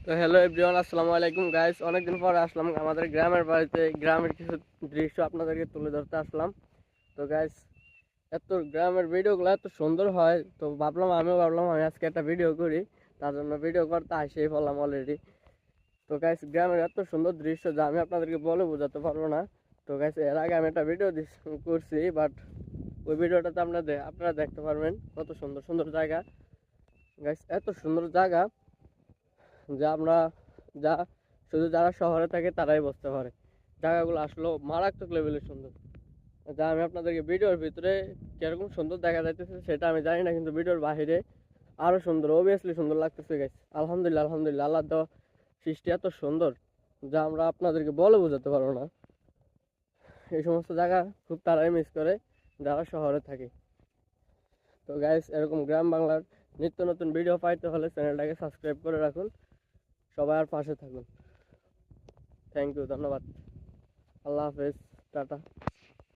তো hello everyone, আসসালামু আলাইকুম গাইস। অনেকদিন পর আসলাম আমাদের গ্রামের বাড়িতে। গ্রামের কিছু দৃশ্য আপনাদেরকে তুলে ধরতে আসলাম। তো গাইস, এত গ্রামের ভিডিওগুলো এত সুন্দর হয়, তো আমিও ভাবলাম আমি আজকে একটা ভিডিও করি। তার জন্য ভিডিও করতে আসেই বললাম অলরেডি। তো গাইস, গ্রামের এত সুন্দর দৃশ্য যা আমি আপনাদেরকে বলে বোঝাতে পারবো না। তো গাইস, এর আগে আমি একটা ভিডিও করছি, বাট ওই ভিডিওটাতে আপনারা দেখতে পারবেন কত সুন্দর সুন্দর জায়গা। গাইস, এত সুন্দর জায়গা যা আমরা যা শুধু যারা শহরে থাকে তারাই বুঝতে পারে। জায়গাগুলো আসলে মারাত্মক লেভেলের সুন্দর, যা আমি আপনাদেরকে ভিডিওর ভিতরে কিরকম সুন্দর দেখা যাইতেছে সেটা আমি জানি না, কিন্তু ভিডিওর বাইরে আরো সুন্দর, অবভিয়াসলি সুন্দর লাগতেছে গাইস। আলহামদুলিল্লাহ আলহামদুলিল্লাহ, আল্লাহ দেওয়া সৃষ্টি এত সুন্দর যা আমরা আপনাদেরকে বলে বোঝাতে পারবো না। এই সমস্ত জায়গা খুব তারাই মিস করে যারা শহরে থাকে। তো গাইস, এরকম গ্রাম বাংলার নিত্য নতুন ভিডিও পাইতে হলে চ্যানেলটাকে সাবস্ক্রাইব করে রাখুন। সবাই আর পাশে থাকুন। থ্যাংক ইউ, ধন্যবাদ। আল্লাহ হাফেজ, টাটা।